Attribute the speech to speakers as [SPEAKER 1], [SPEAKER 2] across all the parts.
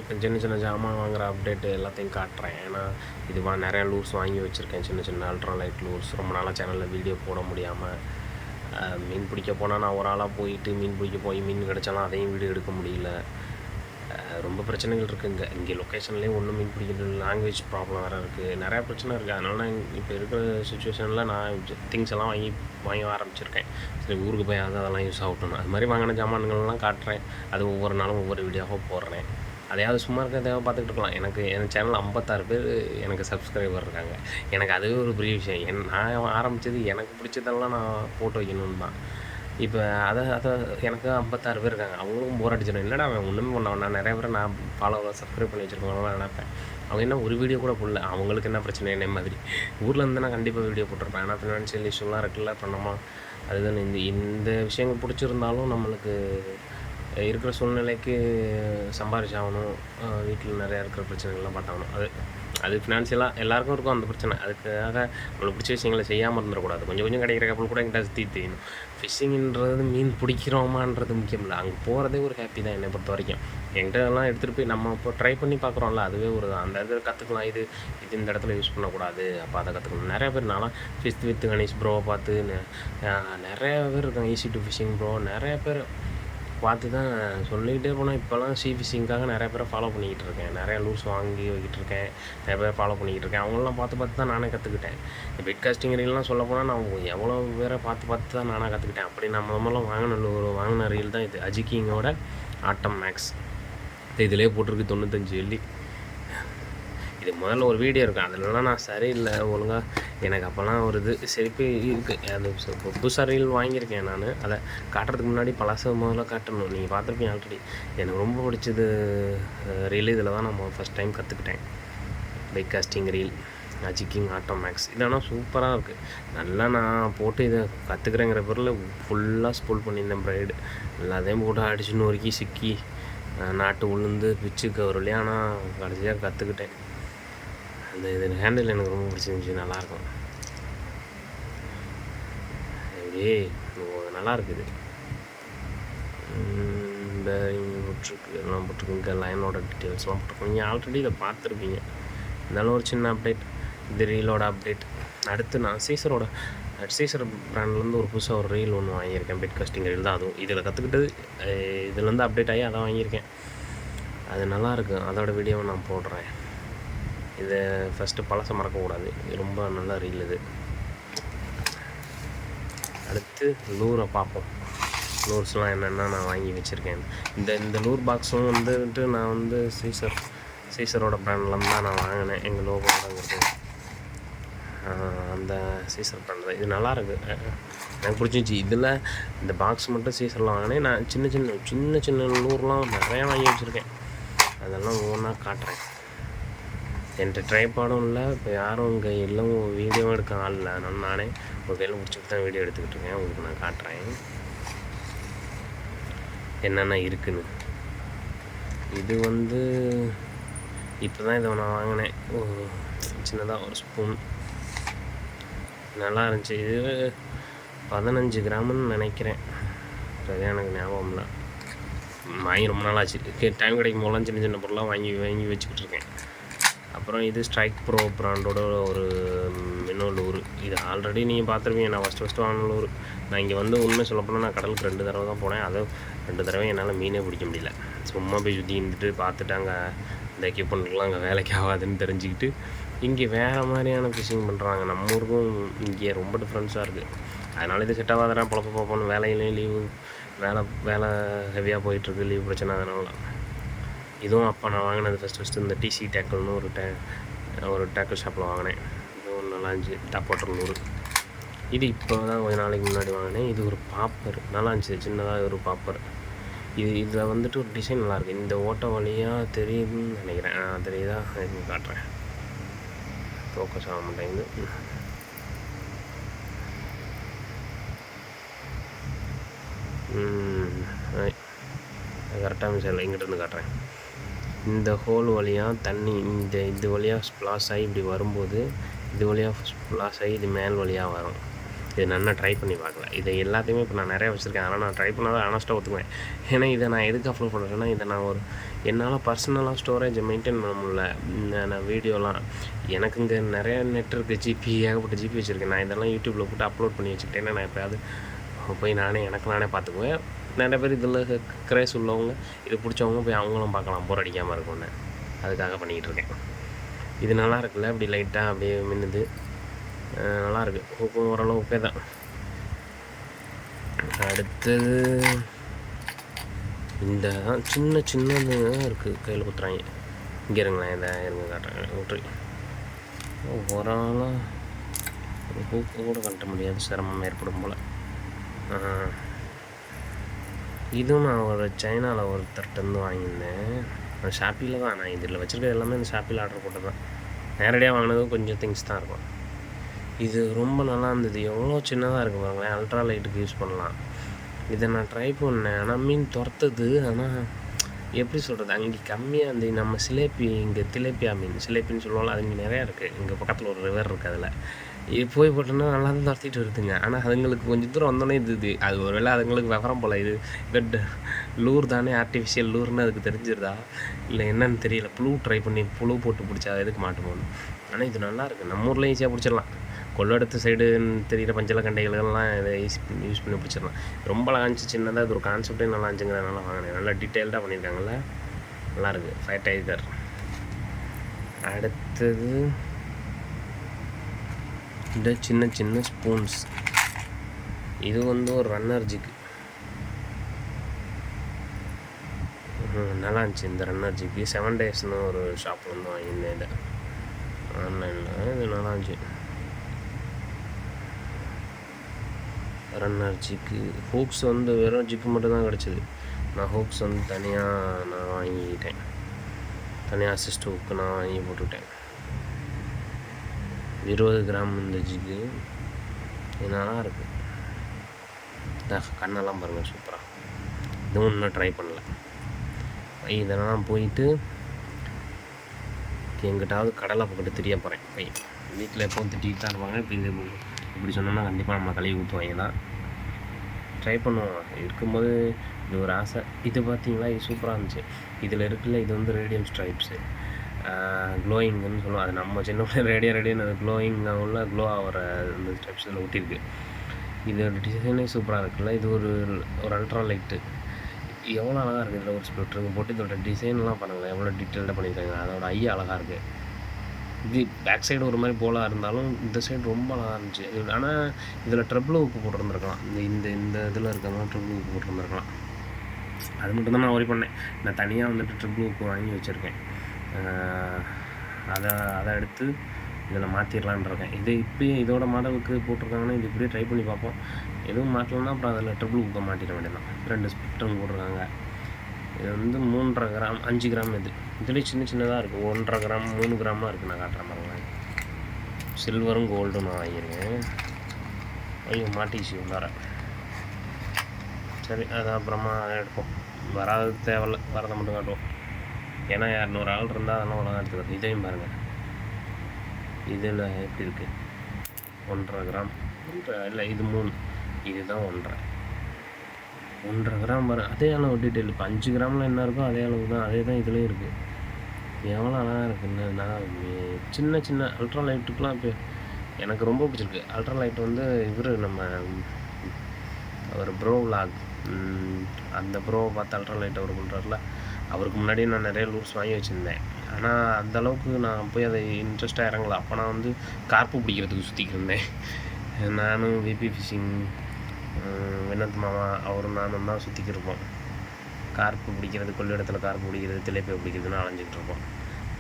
[SPEAKER 1] இப்போ சின்ன சின்ன ஜாமான் வாங்குகிற அப்டேட்டு எல்லாத்தையும் காட்டுறேன். ஏன்னா நிறையா லூர்ஸ் வாங்கி வச்சுருக்கேன், சின்ன சின்ன அல்ட்ரா லைட் லூர்ஸ். ரொம்ப நாளாக சேனலில் வீடியோ போட முடியாமல் மீன் பிடிக்க போனால் நான் ஒரு ஆளாக போயிட்டு மீன் பிடிக்க போய் மீன் கிடச்சாலும் அதையும் வீடியோ எடுக்க முடியல. ரொம்ப பிரச்சனைகள் இருக்குது. இங்கே லொக்கேஷன்லேயே ஒன்றும் மீன் பிடிக்கிறது, லாங்குவேஜ் ப்ராப்ளம் வேறு இருக்குது, நிறையா பிரச்சனை இருக்குது. அதனால நான் இப்போ இருக்கிற சுச்சுவேஷனில் நான் திங்ஸ் எல்லாம் வாங்க ஆரம்பிச்சிருக்கேன். சரி, ஊருக்கு போய் அதெல்லாம் யூஸ் ஆகட்டும். அது மாதிரி வாங்கின ஜாமான்கள்லாம் காட்டுறேன். அது ஒவ்வொரு நாளும் ஒவ்வொரு வீடியோவாக போடுறேன். அதையாவது சும்மா இருக்கிறதையாவது பார்த்துக்கிட்டு இருக்கலாம். என் சேனல் 56 பேர் எனக்கு சப்ஸ்கிரைபர் இருக்காங்க. எனக்கு அதுவே ஒரு பெரிய விஷயம். நான் ஆரம்பித்தது எனக்கு பிடிச்சதெல்லாம் நான் போட்டு வைக்கணும்னு தான். இப்போ அதை எனக்கு 56 பேர் இருக்காங்க. அவங்களும் போர் அடிச்சிடும். என்னடா அவன் ஒன்றுமே பண்ண, நான் நிறைய பேரை நான் சப்ஸ்கிரைப் பண்ணி வச்சுருக்கவங்களாம் நினைப்பேன். அவங்க என்ன ஒரு வீடியோ கூட போடல, அவங்களுக்கு என்ன பிரச்சனை என்ன மாதிரி. ஊரில் இருந்து நான் கண்டிப்பாக வீடியோ போட்டிருப்பேன். ஆனால் ஃபினான்ஷியல் இஷ்யூலாம் இருக்குல்ல, பண்ணோமா அதுதான். இந்த விஷயங்கள் பிடிச்சிருந்தாலும் நம்மளுக்கு இருக்கிற சூழ்நிலைக்கு சம்பாரிச்சாகணும், வீட்டில் நிறையா இருக்கிற பிரச்சனைகள்லாம் பார்த்தாகணும். அது ஃபினான்ஷியலாக எல்லாேருக்கும் இருக்கும் அந்த பிரச்சனை. அதுக்காக நம்மளுக்கு பிடிச்ச விஷயங்களை செய்யாமல் இருந்துடக்கூடாது. கொஞ்சம் கொஞ்சம் கிடைக்கிற கப்பல் கூட எங்கிட்ட சுற்றி தெரியணும். ஃபிஷ்ஷிங்கிறது மீன் பிடிக்கிறோமான்றது முக்கியம் இல்லை, அங்கே போகிறதே ஒரு ஹாப்பி தான் என்னை பொறுத்த வரைக்கும். என்கிட்ட எல்லாம் எடுத்துகிட்டு போய் நம்ம இப்போ ட்ரை பண்ணி பார்க்குறோம்ல, அதுவே ஒரு அந்த இது கற்றுக்கலாம். இது இந்த இடத்துல யூஸ் பண்ணக்கூடாது, அப்போ அதை கற்றுக்கணும். நிறையா பேர் நான்லாம் ஃபிஷ் வித் கணேஷ் ப்ரோவை பார்த்து நிறையா பேர் இருக்காங்க. ஈஸி டு ஃபிஷிங் ப்ரோ நிறையா பேர் பார்த்து தான் சொல்லிக்கிட்டே போனால். இப்போலாம் ஃபிஷிங்காக நிறைய பேரை ஃபாலோ பண்ணிக்கிட்டு இருக்கேன். நிறையா லூர்ஸ் வாங்கி வைக்கிட்டு இருக்கேன், நிறைய பேர் ஃபாலோ பண்ணிக்கிட்டு இருக்கேன். அவங்களெலாம் பார்த்து தான் நானே கற்றுக்கிட்டேன். இந்த பெட் காஸ்டிங் ரீல்லாம் சொல்ல போனால் நான் எவ்வளோ பேரை பார்த்து தான் நானாக கற்றுக்கிட்டேன். அப்படி நான் முதல்ல வாங்கின ரீல் தான் இது, அஜிக்கிங்கோட ஆட்டம் மேக்ஸ். இதிலே போட்டிருக்கு 95 வெள்ளி. இது முதல்ல ஒரு வீடியோ இருக்கும், அதிலலாம் நான் சரியில்லை ஒழுங்காக. எனக்கு அப்போல்லாம் ஒரு இது செழிப்பு இருக்குது. அது புதுசாக ரீல் வாங்கியிருக்கேன் நான். அதை காட்டுறதுக்கு முன்னாடி பழச முதல்ல காட்டணும். நீங்கள் பார்த்துருப்பீங்க ஆல்ரெடி. எனக்கு ரொம்ப பிடிச்சது ரீல் இதில் தான் நான் ஃபஸ்ட் டைம் கற்றுக்கிட்டேன். பைக் காஸ்டிங் ரீல் அஜிக்கிங் ஆட்டம் மேக்ஸ். இதெல்லாம் சூப்பராக இருக்குது. நல்லா நான் போட்டு இதை கற்றுக்குறேங்கிற பேரில் ஃபுல்லாக ஸ்பூல் பண்ணியிருந்தேன் ப்ரைடு. எல்லாத்தையும் போட்டு அடிச்சு நொறுக்கி சிக்கி நாட்டு உளுந்து பிச்சு கவருலையே. ஆனால் கடைசியாக கற்றுக்கிட்டேன். இது ஹேண்டில் எனக்கு ரொம்ப பிடிச்சிருந்துச்சி, நல்லாயிருக்கும். அப்படியே நல்லா இருக்குது. பேரிங் போட்டிருக்கு, எல்லாம் போட்டிருக்கு. இங்கே லைனோட டீட்டெயில்ஸ்லாம் போட்டிருக்கோம். நீங்கள் ஆல்ரெடி இதை பார்த்துருப்பீங்க. இருந்தாலும் ஒரு சின்ன அப்டேட், இது ரீலோட அப்டேட். அடுத்து நான் சீசர் பிராண்ட்லேருந்து ஒரு புதுசாக ஒரு ரீல் ஒன்று வாங்கியிருக்கேன். பெட் காஸ்டிங் ரீல் தான் அதுவும். இதில் கற்றுக்கிட்டது இதுலேருந்து அப்டேட் ஆகி அதை வாங்கியிருக்கேன். அது நல்லாயிருக்கு. அதோட வீடியோவை நான் போடுறேன். இதை ஃபஸ்ட்டு பழசை மறக்கக்கூடாது, ரொம்ப நல்ல ரீல் இது. அடுத்து லூரை பார்ப்போம். லூர்ஸ்லாம் என்னென்னா நான் வாங்கி வச்சுருக்கேன். இந்த லூர் பாக்ஸும் வந்துட்டு நான் சீசரோட பிராண்ட்லேருந்து தான் நான் வாங்கினேன். எங்கள் லோகோ வாங்கிறது அந்த சீசர் பிராண்ட் தான். இது நல்லாயிருக்கு, எனக்கு பிடிச்சிருந்துச்சி. இதில் இந்த பாக்ஸ் மட்டும் சீசரில் வாங்கினேன். நான் சின்ன சின்ன லூர்லாம் நிறையா வாங்கி வச்சுருக்கேன். அதெல்லாம் ஒவ்வொன்றா காட்டுறேன். என்கிட்ட ட்ரைபாடும் இல்லை, இப்போ யாரும் இங்கே எல்லாம் வீடியோவும் எடுக்க ஆள் இல்லை. அதனால நானே ஒரு கையில் முடிச்சுட்டு தான் வீடியோ எடுத்துக்கிட்டு இருக்கேன். உங்களுக்கு நான் காட்டுறேன் என்னென்ன இருக்குன்னு. இது இப்போ தான் இதை நான் வாங்கினேன். சின்னதாக ஒரு ஸ்பூன் நல்லா இருந்துச்சு. இது 15 கிராமுன்னு நினைக்கிறேன், சரியாக எனக்கு ஞாபகம் இல்லை. வாங்கி ரொம்ப நாள் ஆச்சு. டைம் கிடைக்கும் போதெல்லாம் சின்ன சின்ன பொருளாக வாங்கி வச்சுக்கிட்டு இருக்கேன். அப்புறம் இது ஸ்ட்ரைக் ப்ரோ பிராண்டோட ஒரு மினோ லூர். இது ஆல்ரெடி நீங்கள் பார்த்துருப்பீங்க. நான் ஃபஸ்ட்டு வாங்கின லூர். நான் இங்கே உண்மை சொல்லப்போனால் நான் கடலுக்கு 2 தடவை தான் போனேன். அதுவும் 2 தடவை என்னால் மீனே பிடிக்க முடியல. சும்மா போய் சுற்றி இருந்துட்டு பார்த்துட்டு அங்கே இந்த எக்யூப்மெண்ட்லாம் அங்கே வேலைக்கு ஆகாதுன்னு தெரிஞ்சுக்கிட்டு இங்கே வேறு மாதிரியான ஃபிஷிங் பண்ணுறாங்க. நம்ம ஊருக்கும் இங்கே ரொம்ப டிஃப்ரென்ஸாக இருக்குது. அதனால இது செட் ஆகாதா பொழப்போன்னு வேலையிலையும் லீவு வேலை ஹெவியாக போயிட்டுருக்கு, லீவ் பிரச்சனை. அதனால இதுவும் அப்போ நான் வாங்கினது ஃபஸ்ட்டு இந்த டிசி டேக்கிள்னு ஒரு டேக்கிள் ஷாப்பில் வாங்கினேன். இதுவும் நல்லா இருந்துச்சு. Top water lure. இது இப்போ தான் கொஞ்சம் நாளைக்கு முன்னாடி வாங்கினேன். இது ஒரு பாப்பர், நல்லா இருந்துச்சு, சின்னதாக ஒரு பாப்பர். இதில் ஒரு டிசைன் நல்லாயிருக்கு. இந்த ஓட்டை வழியாக தெரியுதுன்னு நினைக்கிறேன். தெரியுதா, காட்டுறேன். ஃபோக்கஸ் ஆக மாட்டேங்குது. கரெக்டாக மிஸ் இங்கிட்டிருந்து காட்டுறேன். இந்த ஹோல் வழியாக தண்ணி இது வழியாக ஸ்ப்ளாஷ் ஆகி இப்படி வரும்போது இது வழியாக ஸ்ப்ளாஷ் ஆகி இது மேல் வழியாக வரும். இது நல்லா ட்ரை பண்ணி பார்க்கல. இதை எல்லாத்தையுமே இப்போ நான் நிறையா வச்சுருக்கேன். ஆனால் நான் ட்ரை பண்ணாதான் ஆனஸ்ட்டாக ஒத்துக்குவேன். ஏன்னா இதை நான் எதுக்கு அப்லோட் பண்ணுறேன்னா, இதை நான் என்னால் பர்சனலாக ஸ்டோரேஜை மெயின்டைன் பண்ண முடியல. நான் வீடியோலாம் எனக்கு இங்கே நிறையா நெட் இருக்குது, ஜிபி ஏகப்பட்ட ஜிபி வச்சுருக்கேன். நான் இதெல்லாம் யூடியூப்பில் போட்டு அப்லோட் பண்ணி வச்சுக்கிட்டேன்னா நான் எப்போயாவது போய் எனக்கு நானே பார்த்துக்குவேன். நிறைய பேர் இதில் கிரேஸ் உள்ளவங்க, இது பிடிச்சவங்க போய் அவங்களும் பார்க்கலாம், போர் அடிக்காமல் இருக்கும்னு அதுக்காக பண்ணிக்கிட்டு இருக்கேன். இது நல்லா இருக்குல்ல, அப்படி லைட்டாக அப்படியே மின்னுது, நல்லாயிருக்கு. ஓரளவு ஓகே தான். அடுத்தது இந்த சின்ன சின்னது இருக்குது, கையில் குத்துறாங்க. இங்கே இருங்களேன், இதை இருங்க காட்டுறேன். விட்டு ஓரளவு ஒரு பூக்கு கூட கட்ட முடியாது, சிரமம் ஏற்படும் போல். இதுவும் நான் ஒரு சைனாவில் ஒருத்தர்கிட்ட வாங்கியிருந்தேன். ஷாப்பியில் தான். நான் இதில் வச்சுருக்கிறது எல்லாமே இந்த ஷாப்பியில் ஆர்டர் போட்டு தான். நேரடியாக வாங்கினதும் கொஞ்சம் திங்ஸ் தான் இருக்கும். இது ரொம்ப நல்லா இருந்தது. எவ்வளோ சின்னதாக இருக்குது பாருங்களேன், அல்ட்ரா லைட்டுக்கு யூஸ் பண்ணலாம். இதை நான் ட்ரை பண்ணேன், ஆனால் மீன் துரத்துது. ஆனால் எப்படி சொல்கிறது, அங்கே கம்மியாக இருந்து நம்ம சிலேப்பி, இங்கே திலேப்பியா மீன் சிலேப்பின்னு சொல்லுவாங்க, அது இங்கே நிறையா இருக்குது. இங்கே பக்கத்தில் ஒரு ரிவர் இருக்குது, அதில் இது போய் போட்டோன்னா நல்லா தான் துரத்திட்டு வருதுங்க. ஆனால் அதுங்களுக்கு கொஞ்சம் தூரம் வந்தோடனே அது ஒரு வேளை அதுங்களுக்கு விவரம் போல், இது லூர் தானே, ஆர்டிஃபிஷியல் லூர்னு அதுக்கு தெரிஞ்சிருதா இல்லை என்னன்னு தெரியல. புழு ட்ரை பண்ணி புழு போட்டு பிடிச்சா எதுக்கு மாட்டுமோன்னு. ஆனால் இது நல்லாயிருக்கு, நம்ம ஊரில் ஈஸியாக பிடிச்சிடலாம். கொள்ளெடுத்து சைடு தெரிகிற பஞ்சல கண்டைகளெல்லாம் இதை யூஸ் பண்ணி பிடிச்சிடலாம். ரொம்ப அழகாச்சு, சின்னதாக இது ஒரு கான்செப்டே நல்லா இருந்துச்சுங்கிறதுனால வாங்கினேன். நல்லா டீட்டெயில்டாக பண்ணியிருக்காங்கல்ல, நல்லாயிருக்கு. Fire tiger. அடுத்தது இந்த சின்ன சின்ன ஸ்பூன்ஸ். இது ஒரு ரன்னர் ஜிக்கு, நல்லா இருந்துச்சு. இந்த ரன்னர் ஜிக்கு 7 daysன்னு ஒரு ஷாப்பில் வந்து வாங்கியிருந்தேன். இதை ஆன்லைனில் இது நல்லா இருந்துச்சு. ரன்னர் ஜிக்கு ஹூக்ஸ் வெறும் ஜிக்கு மட்டும் தான் கிடச்சிது. நான் ஹூக்ஸ் தனியாக நான் வாங்கிக்கிட்டேன். தனியாக அசிஸ்ட் ஹூக்கு நான் வாங்கி போட்டுக்கிட்டேன். 20 கிராம் இந்த ஜிக்கு. இது நல்லா இருக்குது. கண்ணெல்லாம் பாருங்கள், சூப்பராக. இதுவும் இன்னும் ட்ரை பண்ணல. இதெல்லாம் போயிட்டு எங்கிட்டாவது கடலை பக்கத்து தெரிய போகிறேன். வீட்டில் எப்போவும் திட்டிகிட்டு தான் இருப்பாங்க. இப்போ இது இப்படி சொன்னோன்னா கண்டிப்பாக நம்ம கழுவி ஊற்றுவாங்க தான். ட்ரை பண்ணுவோம். இருக்கும்போது இது ஒரு ஆசை. இது பார்த்திங்களா, இது சூப்பராக இருந்துச்சு. இதில் இருக்குல்ல, இது ரேடியம் ஸ்ட்ரைப்ஸு, க்ளோயிங்குன்னு சொல்லுவோம். அது நம்ம சின்ன பிள்ளை ரேடியன் அது க்ளோயிங் உள்ள க்ளோ ஆகிற இந்த ஸ்ட்ரைப்ஸ் இதில் ஒட்டியிருக்கு. இதோட டிசைனே சூப்பராக இருக்குல்ல. இது ஒரு அல்ட்ரா லைட்டு, எவ்வளோ அழகாக இருக்குது. இதில் ஒரு ஸ்ப்ளிட்டருங்க போட்டு இதோட டிசைன்லாம் பண்ணுங்கள், எவ்வளோ டீட்டெயில்டாக பண்ணியிருக்காங்க. அதோட ஐயா அழகாக இருக்குது. இது பேக் சைடு ஒரு மாதிரி போலாக இருந்தாலும் இந்த சைடு ரொம்ப அழகாக இருந்துச்சு. ஆனால் இதில் ட்ரிபிள் உப்பு போட்டிருந்துருக்கலாம். இந்த இதில் இருக்கிறதா ட்ரிபிள் உப்பு போட்டிருந்துருக்கலாம். அது மட்டும் தான் நான் ஒரி பண்ணேன். நான் தனியாக ட்ரிபிள் உப்பு வாங்கி வச்சுருக்கேன். அதை எடுத்து இதில் மாற்றிடலான் இருக்கேன். இது இப்போயே இதோட மாடலுக்கு போட்டிருக்காங்கன்னா இது இப்படியே ட்ரை பண்ணி பார்ப்போம். எதுவும் மாட்டலன்னா அப்புறம் அதில் ட்ரிபிள் உப்பை மாட்டிட வேண்டியதான். 2 ஸ்பிரிட்டும் போட்டிருக்காங்க. இது 3.5 கிராம் 5 கிராம். இதுலேயே சின்னதாக இருக்குது. 1.5 கிராம் 3 கிராமாக இருக்குது. நான் காட்டுற மாதிரிங்க. சில்வரும் கோல்டும் நான் வாங்கியிருக்கேன். ஐயோ மாட்டிச்சு உள்ளார. சரி, அது அப்புறமா எடுப்போம். வராது தேவையில்ல, வரதை மட்டும் காட்டுவோம். ஏன்னா 200 ஆள் இருந்தால் அதெல்லாம் ஒழுங்காக எடுத்துக்கிறது. இதையும் பாருங்கள், இதில் எப்படி இருக்குது. 1.5 கிராம் இல்லை, இது 3, இதுதான் 1.5 கிராம் பாரு. அதே அளவு டீட்டெயில். இப்போ 5 கிராமில் என்ன இருக்கோ அதே அளவு தான், அதே தான் இதுலேயும் இருக்குது. எவ்வளோ அழகாக இருக்குன்னு. நான் சின்ன அல்ட்ரா லைட்டுக்கெலாம் இப்போ எனக்கு ரொம்ப பிடிச்சிருக்கு. அல்ட்ரா லைட் இவர் நம்ம அவர் ப்ரோ விலாக், அந்த ப்ரோவை பார்த்து அல்ட்ரா லைட் அவர் பண்ணுறாருல, அவருக்கு முன்னாடியே நான் நிறைய லூர்ஸ் வாங்கி வச்சுருந்தேன். ஆனால் அந்தளவுக்கு நான் போய் அதை இன்ட்ரெஸ்ட்டாக இறங்கலை. அப்போ நான் கார்ப்பு பிடிக்கிறதுக்கு சுற்றிக்கிட்டு இருந்தேன். நானும் விபி ஃபிஷிங், வினோத் மாமா, அவரும் நானும் தான் சுற்றிக்கிட்டு இருப்போம். கார்ப்பு பிடிக்கிறது, கொள்ளிடத்துல கார்ப்பு பிடிக்கிறது, திலேப்பியை பிடிக்கிறதுன்னு அலைஞ்சிக்கிட்டு இருப்போம்.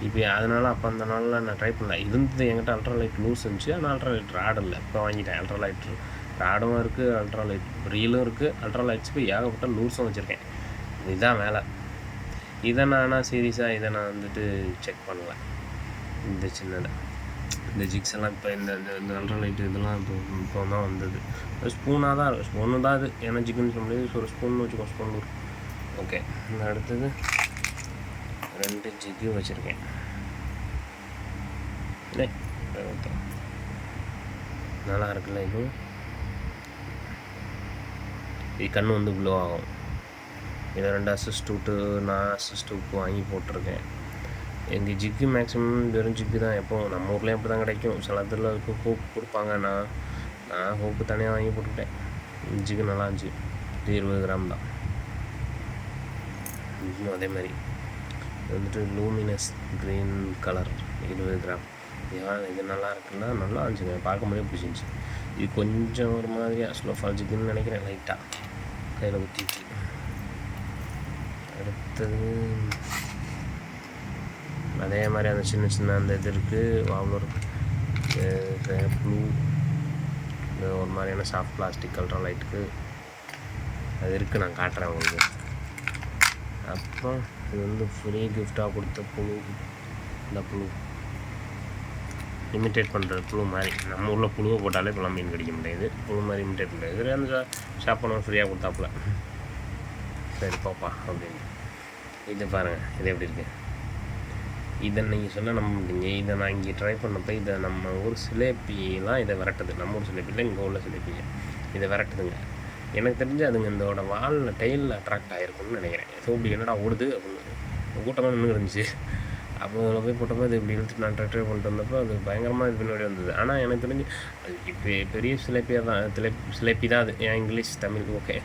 [SPEAKER 1] இப்போ அதனால் அப்போ அந்த நாளில் நான் ட்ரை பண்ணல. இருந்தது என்கிட்ட அல்ட்ரா லைட் லூஸ் இருந்துச்சு. ஆனால் அல்ட்ரா லைட் ராடு இல்லை. இப்போ வாங்கிட்டேன். அல்ட்ரா லைட் ராடும் இருக்குது, அல்ட்ரா லைட் ரீலும் இருக்குது, அல்ட்ரா லைட்ஸுக்கு ஏகப்பட்ட லூஸும் வச்சுருக்கேன். இதுதான் வேலை. இதை நான் சீரியஸாக இதை நான் செக் பண்ணல. இந்த சின்னதை இந்த ஜிக்ஸ் எல்லாம் இப்போ இந்த அல்ட்ரா லைட்டு இதெல்லாம் இப்போ தான் வந்தது. ஸ்பூனாக தான் இருக்கும். ஸ்பூனு தான் இது. ஏன்னா ஜிக்குன்னு சொல்ல முடியாது. ஒரு ஸ்பூன்னு வச்சுக்கோ, ஸ்பூன் இருக்கும். ஓகே, இந்த அடுத்தது 2 ஜிக்கு வச்சுருக்கேன். நல்லா இருக்குல்ல. இது கண்ணு க்ளோ ஆகும். இதை 2 அசிஸ்ட் விட்டு நான் அசிஸ்ட் விட்டு வாங்கி போட்டிருக்கேன். எங்கள் ஜிக்கு மேக்ஸிமம் வெறும் ஜிக்கு தான். எப்போவும் நம்ம ஊர்லேயும் அப்படி தான் கிடைக்கும். சில இதில் ஹோப் கொடுப்பாங்க. நான் ஹோப்பு தனியாக வாங்கி போட்டுக்கிட்டேன். ஜிக்கு நல்லா இருந்துச்சு. இது 20 கிராம் தான். இதுவும் அதே மாதிரி இது வந்துட்டு லூமினஸ் க்ரீன் கலர் 20 கிராம். இது நல்லா இருக்குன்னா நல்லா இருந்துச்சுங்க, பார்க்கும்போதே பிடிச்சிருந்துச்சி. இது கொஞ்சம் ஒரு மாதிரியாக ஸ்லோ ஃபால் ஜிக்குன்னு நினைக்கிறேன். லைட்டாக கையில் ஊற்றிச்சு. அடுத்தது அதே மாதிரி அந்த சின்ன அந்த இது இருக்குது, வாவ்லர் ப்ளூ, ஒரு மாதிரியான சாஃப்ட் பிளாஸ்டிக் கலர் லைட்டுக்கு அது இருக்குது. நான் காட்டுறேன் உங்களுக்கு. அப்புறம் இது வந்து ஃப்ரீ கிஃப்டாக கொடுத்த புழு. இந்த புழு இமிட்டேட் பண்ணுற புழு மாதிரி. நம்ம ஊரில் புழுவை போட்டாலே இப்போலாம் மீன் கிடைக்க முடியாது. புழு மாதிரி இமிட்டேட் பண்ணுறது இது அந்த ஷாப் பண்ண ஃப்ரீயாக கொடுத்தாப்புல. சரி பாப்பா அப்படின்னு. இது பாருங்கள், இது எப்படி இருக்குது. இதை நீங்கள் சொன்னால் நம்ப மாட்டீங்க. இதை நான் இங்கே ட்ரை பண்ணப்போ இதை நம்ம ஊர் சிலேப்பிலாம் இதை விரட்டுது. நம்ம ஊர் சிலேப்பியில் இங்கே உள்ள சிலேப்பியை இதை விரட்டுதுங்க. எனக்கு தெரிஞ்சு அதுங்க இதோட வாலில் டெயிலில் அட்ராக்ட் ஆகிருக்கும்னு நினைக்கிறேன். ஸோ இப்படி என்னடா ஓடுது அப்படின்னு கூட்டமாக நின்று இருந்துச்சு. அப்போ அதில் போய் போட்டப்போ அது இப்படி இழுத்துட்டு நான் ட்ரை பண்ணிட்டு வந்தப்போ அது பயங்கரமாக இது பின்னாடி வந்தது. ஆனால் எனக்கு தெரிஞ்சு அது இப்போ பெரிய சிலேப்பியாக தான், சிலேப்பி தான் அது. என் இங்கிலீஷ் தமிழ் ஓகே,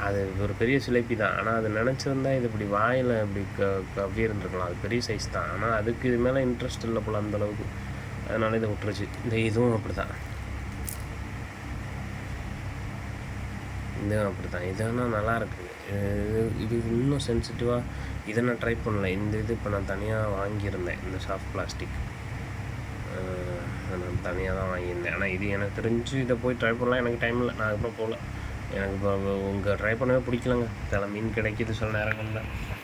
[SPEAKER 1] அது ஒரு பெரிய சிலேப்பி தான். ஆனால் அது நினச்சிருந்தா இது இப்படி வாயில் இப்படி கவ்வி இருந்திருக்கலாம். அது பெரிய சைஸ் தான். ஆனால் அதுக்கு இது மேலே இன்ட்ரெஸ்ட் இல்லை போல் அந்தளவுக்கு. அதனால இதை விட்டுருச்சு. இதுவும் அப்படி தான், இதுவும் அப்படி தான். இது ஆனால் நல்லாயிருக்கு. இது இன்னும் சென்சிட்டிவாக இதை நான் ட்ரை பண்ணல. இந்த இது இப்போ நான் தனியாக வாங்கியிருந்தேன். இந்த சாஃப்ட் பிளாஸ்டிக் நான் தனியாக தான் வாங்கியிருந்தேன். ஆனால் இது எனக்கு தெரிஞ்சு இதை போய் ட்ரை பண்ணலாம். எனக்கு டைம் இல்லை, நான் அதுக்கப்புறம் போகல. எனக்கு இப்போ உங்கள் ட்ரை பண்ணவே பிடிக்கலங்க. சில மீன் கிடைக்கிது சில நேரங்களில்,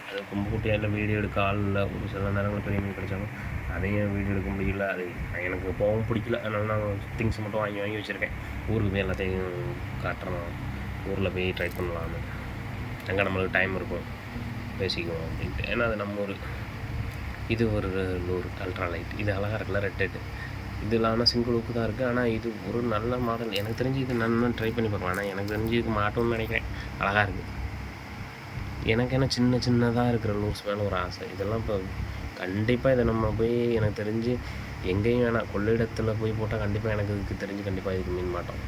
[SPEAKER 1] அது கொம்பு குட்டியாக இல்லை, வீடியோ எடுக்க ஆள் இல்லை. ஒரு சில நேரங்களில் பெரிய மீன் கிடைச்சாலும் அதையும் வீடியோ எடுக்க முடியல. அது எனக்கு போகவும் பிடிக்கல. அதனால நான் திங்ஸ் மட்டும் வாங்கி வச்சுருக்கேன். ஊருக்கு போய் எல்லாத்தையும் காட்டுறேன். ஊரில் போய் ட்ரை பண்ணலான்னு. அங்கே நம்மளுக்கு டைம் இருக்கும், பேசிக்குவோம் அப்படின்ட்டு. ஏன்னா அது நம்ம ஒரு இது ஒரு அல்ட்ரா லைட். இது அழகாக இருக்குல்ல, ரெட் ஹெட். இது இல்லாமல் சிங்கிள் உப்பு தான் இருக்குது. ஆனால் இது ஒரு நல்ல மாடல். எனக்கு தெரிஞ்சு இது நான் ட்ரை பண்ணி பார்க்கலாம். ஆனால் எனக்கு தெரிஞ்சு இதுக்கு மாட்டோம்னு நினைக்கிறேன். அழகாக இருக்குது. எனக்கு என்ன சின்னதாக இருக்கிற லூர்ஸ் மேலே ஒரு ஆசை. இதெல்லாம் இப்போ கண்டிப்பாக இதை நம்ம போய் எனக்கு தெரிஞ்சு எங்கேயும் வேணாம், கொள்ளிடத்தில் போய் போட்டால் கண்டிப்பாக எனக்கு இதுக்கு தெரிஞ்சு கண்டிப்பாக இதுக்கு மீன் மாட்டோம்.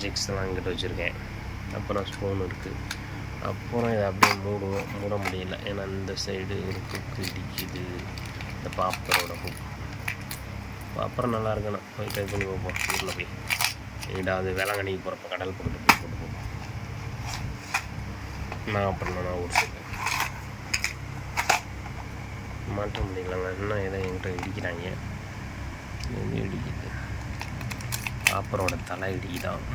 [SPEAKER 1] ஜிக்ஸ்லாம் இங்கிட்ட வச்சுருக்கேன். அப்புறம் ஸ்பூன் இருக்குது. அப்புறம் இதை அப்படியே மூட முடியல. ஏன்னா இந்த சைடு ஒரு குக்கு இடிக்குது. இந்த பாப்பரோட குக் அப்புறம் நல்லா இருக்கணும். போய் ட்ரை பண்ணி பார்ப்போம். ஊரில் போய் எங்கிட்டாவது வேளாங்கண்ணிக்கு போகிறப்ப கடல் போட்டு போவோம். நான் அப்புறம் நான் ஊர் சைடு மாட்ட முடியலங்க. இன்னும் எதை என்கிட்ட இடிக்கிறாங்க. இடிக்குது, பாப்பரோட தலை இடிக்குதான்.